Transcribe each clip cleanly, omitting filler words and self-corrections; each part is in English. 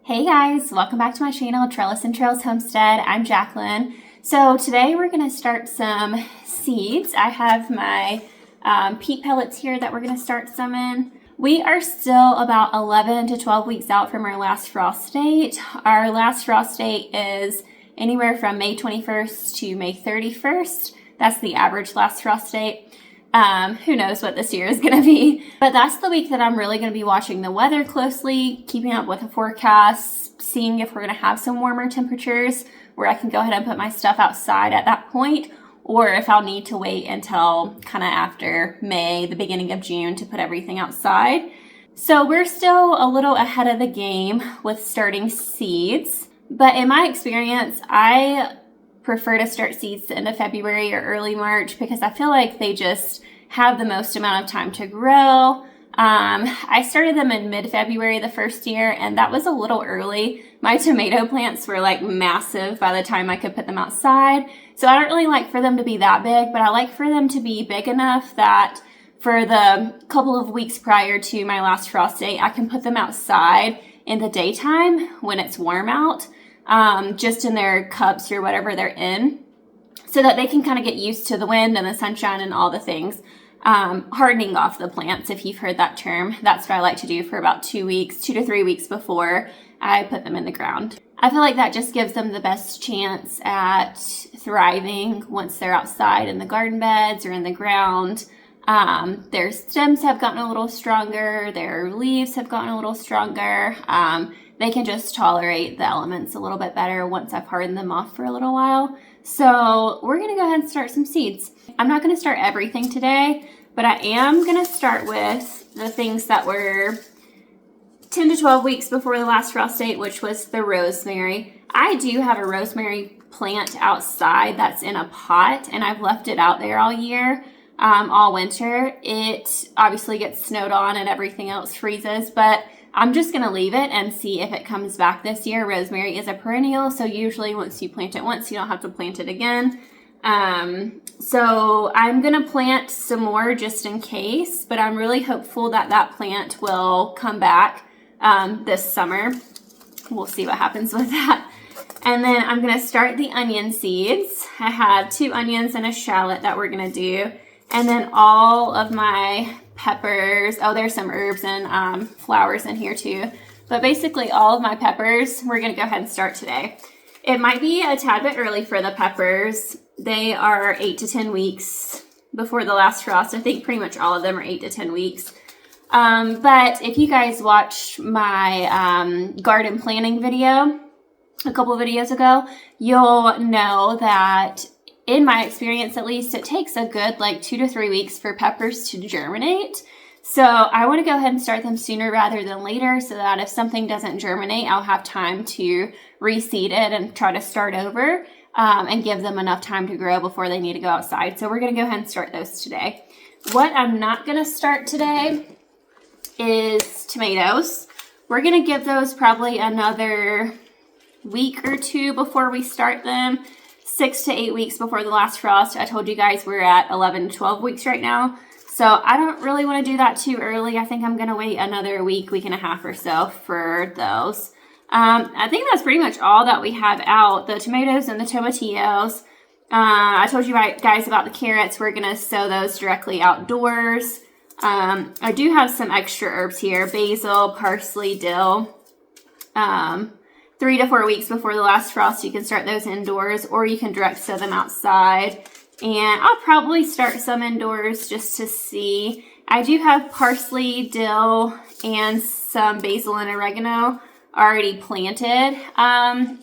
Hey guys, welcome back to my channel, Trellis and Trails Homestead. I'm Jacqueline. So today we're going to start some seeds. I have my peat pellets here that we're going to start some in. We are still about 11 to 12 weeks out from our last frost date. Our last frost date is anywhere from May 21st to May 31st. That's the average last frost date. Who knows what this year is going to be, but that's the week that I'm really going to be watching the weather closely, keeping up with the forecasts, seeing if we're going to have some warmer temperatures where I can go ahead and put my stuff outside at that point, or if I'll need to wait until kind of after May, the beginning of June to put everything outside. So we're still a little ahead of the game with starting seeds, but in my experience, I prefer to start seeds the end of February or early March because I feel like they just have the most amount of time to grow. I started them in mid-February the first year, and that was a little early. My tomato plants were like massive by the time I could put them outside. So I don't really like for them to be that big, but I like for them to be big enough that for the couple of weeks prior to my last frost date, I can put them outside in the daytime when it's warm out. Just in their cups or whatever they're in, so that they can kind of get used to the wind and the sunshine and all the things. Hardening off the plants, if you've heard that term. That's what I like to do for about 2 to 3 weeks before I put them in the ground. I feel like that just gives them the best chance at thriving once they're outside in the garden beds or in the ground. Their stems have gotten a little stronger, their leaves have gotten a little stronger. They can just tolerate the elements a little bit better once I've hardened them off for a little while. So we're going to go ahead and start some seeds. I'm not going to start everything today, but I am going to start with the things that were 10 to 12 weeks before the last frost date, which was the rosemary. I do have a rosemary plant outside that's in a pot, and I've left it out there all year, all winter. It obviously gets snowed on and everything else freezes, but I'm just going to leave it and see if it comes back this year. Rosemary is a perennial, so usually once you plant it once, you don't have to plant it again. So I'm going to plant some more just in case, but I'm really hopeful that that plant will come back this summer. We'll see what happens with that. And then I'm going to start the onion seeds. I have 2 onions and a shallot that we're going to do. And then all of my peppers. Oh, there's some herbs and flowers in here too. But basically all of my peppers, we're going to go ahead and start today. It might be a tad bit early for the peppers. They are 8 to 10 weeks before the last frost. I think pretty much all of them are 8 to 10 weeks. But if you guys watched my garden planning video a couple videos ago, you'll know that in my experience, at least, it takes a good 2 to 3 weeks for peppers to germinate. So I want to go ahead and start them sooner rather than later so that if something doesn't germinate, I'll have time to reseed it and try to start over and give them enough time to grow before they need to go outside. So we're going to go ahead and start those today. What I'm not going to start today is tomatoes. We're going to give those probably another week or 2 before we start them. 6 to 8 weeks before the last frost. I told you guys we're at 11 to 12 weeks right now. So I don't really want to do that too early. I think I'm going to wait another week and a half or so for those. I think that's pretty much all that we have out. The tomatoes and the tomatillos. I told you guys about the carrots. We're going to sow those directly outdoors. I do have some extra herbs here. Basil, parsley, dill. 3 to 4 weeks before the last frost, you can start those indoors, or you can direct sow them outside. And I'll probably start some indoors just to see. I do have parsley, dill, and some basil and oregano already planted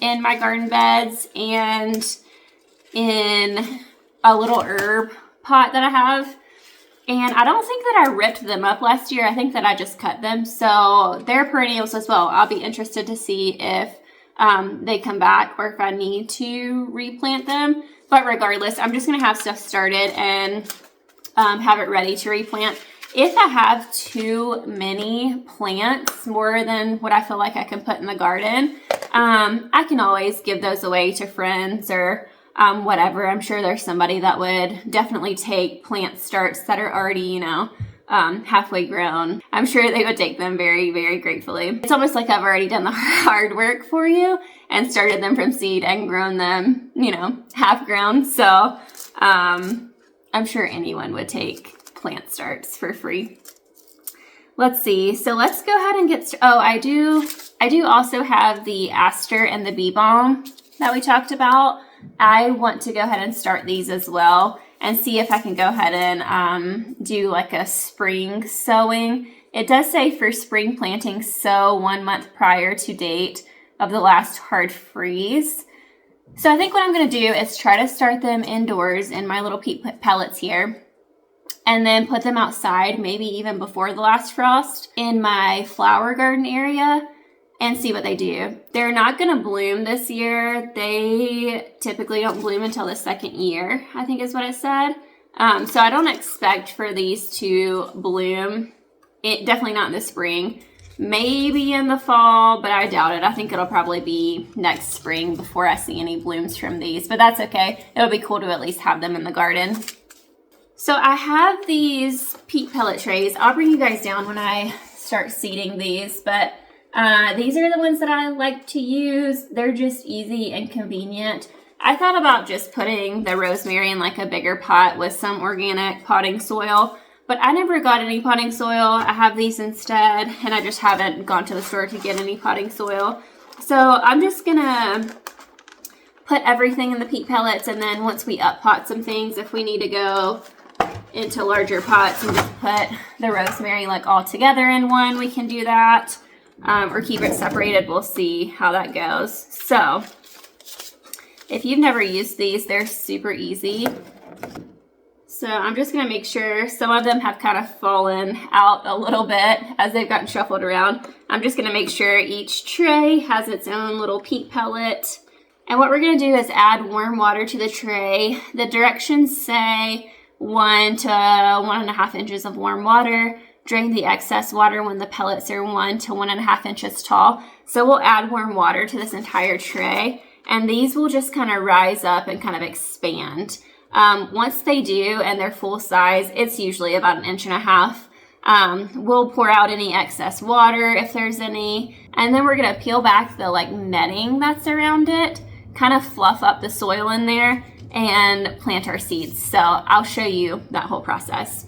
in my garden beds and in a little herb pot that I have. And I don't think that I ripped them up last year. I think that I just cut them. So they're perennials as well. I'll be interested to see if they come back or if I need to replant them. But regardless, I'm just going to have stuff started and have it ready to replant. If I have too many plants, more than what I feel like I can put in the garden, I can always give those away to friends or whatever. I'm sure there's somebody that would definitely take plant starts that are already, halfway grown, I'm sure they would take them very, very gratefully. It's almost like I've already done the hard work for you and started them from seed and grown them, you know, half grown. So I'm sure anyone would take plant starts for free. Let's see. So let's go ahead and get, oh, I do also have the aster and the bee balm that we talked about. I want to go ahead and start these as well and see if I can go ahead and do like a spring sowing. It does say for spring planting, sow 1 month prior to date of the last hard freeze. So I think what I'm going to do is try to start them indoors in my little peat pellets here, and then put them outside, maybe even before the last frost, in my flower garden area and see what they do. They're not going to bloom this year. They typically don't bloom until the second year, I think is what it said. So I don't expect for these to bloom. Definitely not in the spring. Maybe in the fall, but I doubt it. I think it'll probably be next spring before I see any blooms from these, but that's okay. It'll be cool to at least have them in the garden. So I have these peat pellet trays. I'll bring you guys down when I start seeding these, but these are the ones that I like to use. They're just easy and convenient. I thought about just putting the rosemary in like a bigger pot with some organic potting soil, but I never got any potting soil. I have these instead, and I just haven't gone to the store to get any potting soil. So I'm just gonna put everything in the peat pellets, and then once we up pot some things, if we need to go into larger pots and just put the rosemary like all together in one, we can do that, or keep it separated. We'll see how that goes. So if you've never used these, they're super easy. So I'm just going to make sure, some of them have kind of fallen out a little bit as they've gotten shuffled around. I'm just going to make sure each tray has its own little peat pellet. And what we're going to do is add warm water to the tray. The directions say 1 to 1.5 inches of warm water. Drain the excess water when the pellets are 1 to 1.5 inches tall. So we'll add warm water to this entire tray, and these will just kind of rise up and kind of expand. Once they do and they're full size, it's usually about 1.5 inches. We'll pour out any excess water if there's any, and then we're going to peel back the like netting that's around it, kind of fluff up the soil in there, and plant our seeds. So I'll show you that whole process.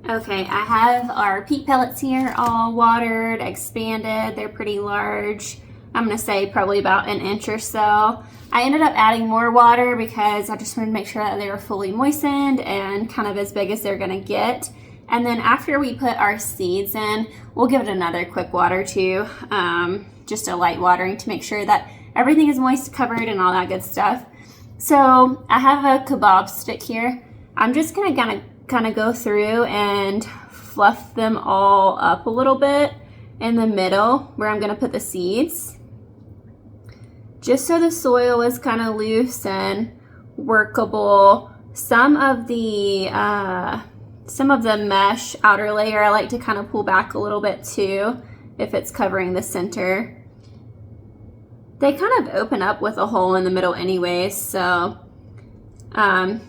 Okay, I have our peat pellets here all watered, expanded. They're pretty large. I'm going to say probably about 1 inch or so. I ended up adding more water because I just wanted to make sure that they were fully moistened and kind of as big as they're going to get. And then after we put our seeds in, we'll give it another quick water too, just a light watering to make sure that everything is moist, covered, and all that good stuff. So I have a kebab stick here. I'm just going to kind of go through and fluff them all up a little bit in the middle where I'm going to put the seeds, just so the soil is kind of loose and workable. Some of the mesh outer layer I like to kind of pull back a little bit too if it's covering the center. They kind of open up with a hole in the middle anyways, so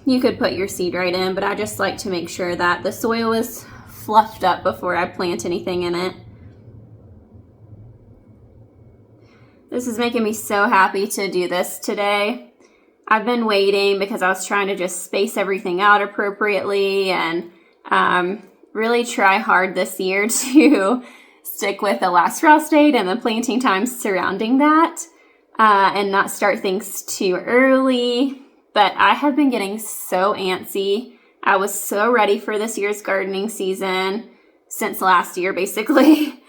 you could put your seed right in, but I just like to make sure that the soil is fluffed up before I plant anything in it. This is making me so happy to do this today. I've been waiting because I was trying to just space everything out appropriately and really try hard this year to stick with the last frost date and the planting times surrounding that, and not start things too early. But I have been getting so antsy. I was so ready for this year's gardening season since last year, basically.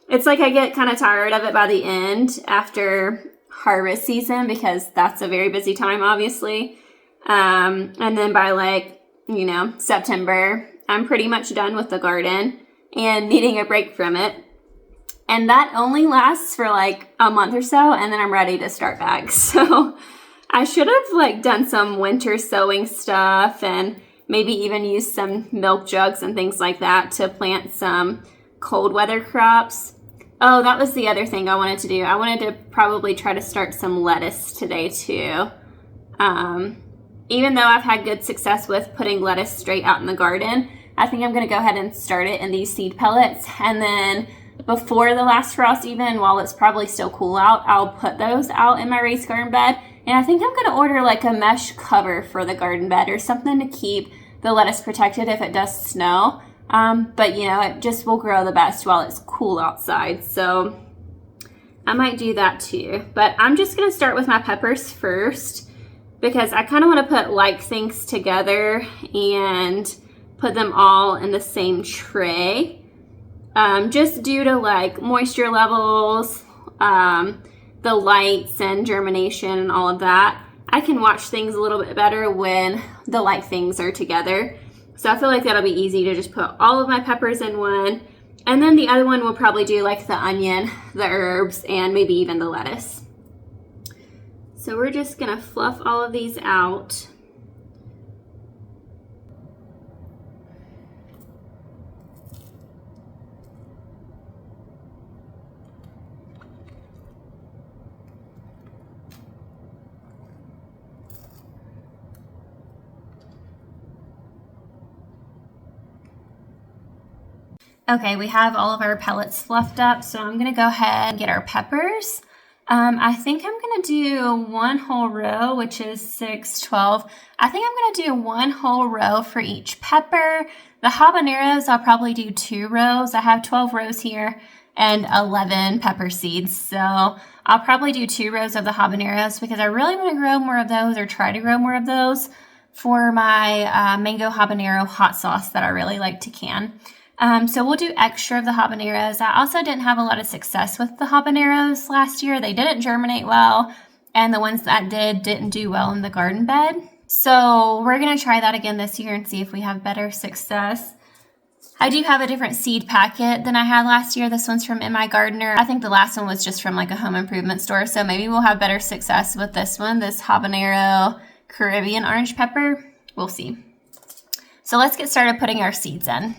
It's like I get kind of tired of it by the end after harvest season because that's a very busy time, obviously. And then by like, you know, September, I'm pretty much done with the garden and needing a break from it. And that only lasts for like a month or so, and then I'm ready to start back. So I should have like done some winter sowing stuff and maybe even used some milk jugs and things like that to plant some cold weather crops. Oh, that was the other thing I wanted to do. I wanted to probably try to start some lettuce today too. Even though I've had good success with putting lettuce straight out in the garden, I think I'm going to go ahead and start it in these seed pellets. And then before the last frost even, while it's probably still cool out, I'll put those out in my raised garden bed. And I think I'm going to order like a mesh cover for the garden bed or something to keep the lettuce protected if it does snow. But you know, it just will grow the best while it's cool outside. So I might do that too. But I'm just going to start with my peppers first because I kind of want to put like things together and put them all in the same tray. Just due to like moisture levels, the lights and germination and all of that. I can watch things a little bit better when the light things are together. So I feel like that'll be easy to just put all of my peppers in one. And then the other one will probably do like the onion, the herbs, and maybe even the lettuce. So we're just gonna fluff all of these out. Okay, we have all of our pellets fluffed up, so I'm gonna go ahead and get our peppers. I think I'm gonna do one whole row, which is 6, 12. I think I'm gonna do one whole row for each pepper. The habaneros, I'll probably do 2 rows. I have 12 rows here and 11 pepper seeds, so I'll probably do 2 rows of the habaneros because I really wanna grow more of those or try to grow more of those for my mango habanero hot sauce that I really like to can. So we'll do extra of the habaneros. I also didn't have a lot of success with the habaneros last year. They didn't germinate well, and the ones that didn't do well in the garden bed. So we're going to try that again this year and see if we have better success. I do have a different seed packet than I had last year. This one's from In My Gardener. I think the last one was just from like a home improvement store, so maybe we'll have better success with this one, this habanero Caribbean orange pepper. We'll see. So let's get started putting our seeds in.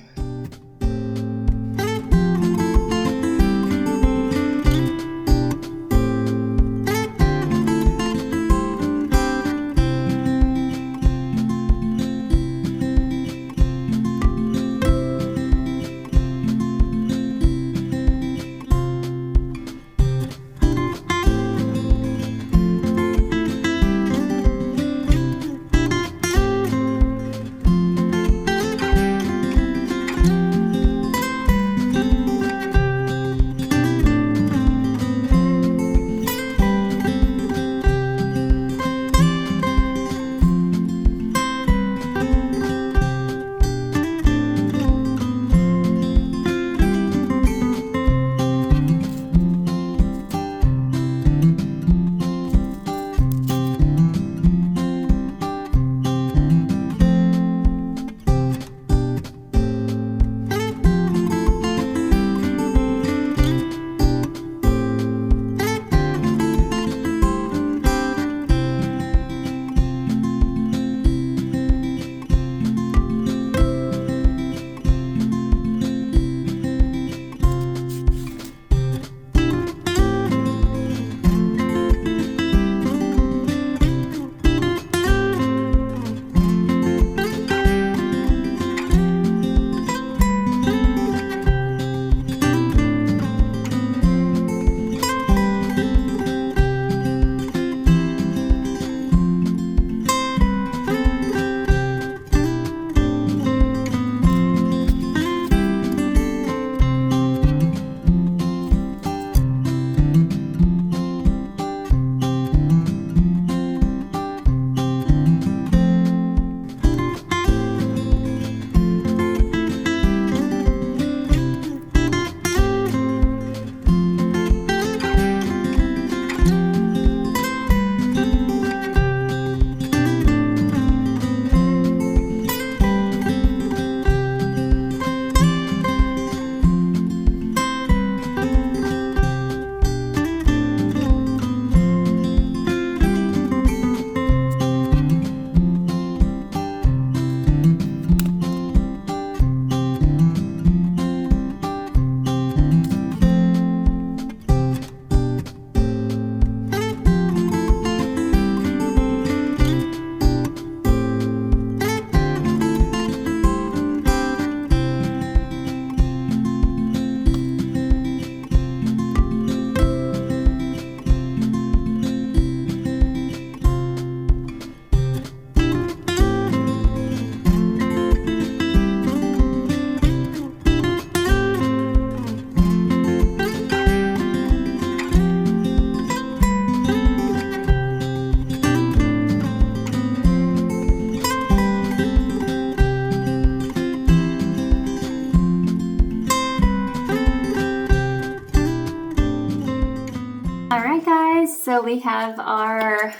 All right, guys, so we have our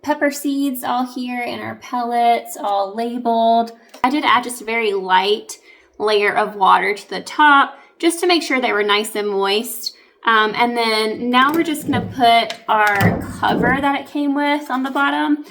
pepper seeds all here and our pellets all labeled. I did add just a very light layer of water to the top just to make sure they were nice and moist. And then now we're just gonna put our cover that it came with on the bottom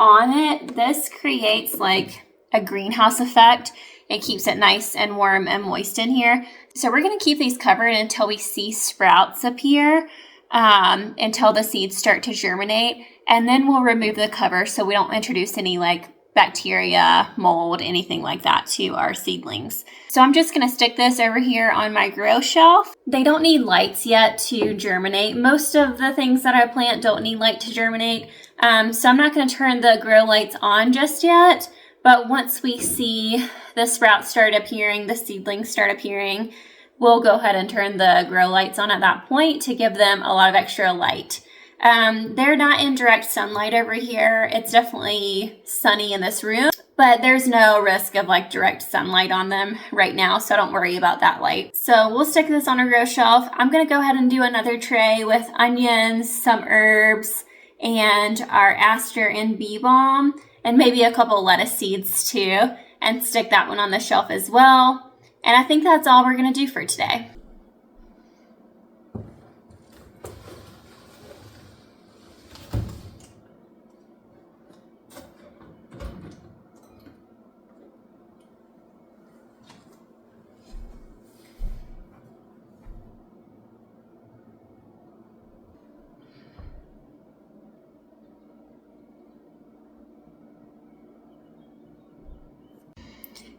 on it. This creates like a greenhouse effect. It keeps it nice and warm and moist in here. So we're gonna keep these covered until we see sprouts appear, until the seeds start to germinate. And then we'll remove the cover so we don't introduce any like bacteria, mold, anything like that to our seedlings. So I'm just gonna stick this over here on my grow shelf. They don't need lights yet to germinate. Most of the things that I plant don't need light to germinate. So I'm not gonna turn the grow lights on just yet, but once we see the sprouts start appearing, the seedlings start appearing, we'll go ahead and turn the grow lights on at that point to give them a lot of extra light. They're not in direct sunlight over here. It's definitely sunny in this room, but there's no risk of like direct sunlight on them right now, so don't worry about that light. So we'll stick this on a grow shelf. I'm gonna go ahead and do another tray with onions, some herbs, and our aster and bee balm, and maybe a couple lettuce seeds too, and stick that one on the shelf as well. And I think that's all we're gonna do for today.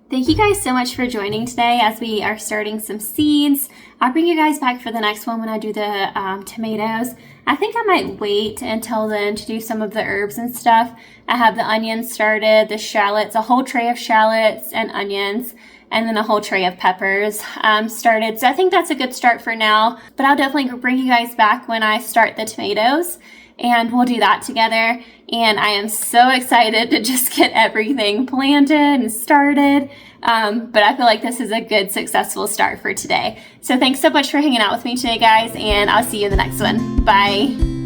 Thank you guys so much for joining today as we are starting some seeds. I'll bring you guys back for the next one when I do the tomatoes. I think I might wait until then to do some of the herbs and stuff. I have the onions started, the shallots, a whole tray of shallots and onions, and then a whole tray of peppers started. So I think that's a good start for now, but I'll definitely bring you guys back when I start the tomatoes, and we'll do that together. And I am so excited to just get everything planted and started. But I feel like this is a good, successful start for today. So thanks so much for hanging out with me today, guys, and I'll see you in the next one. Bye.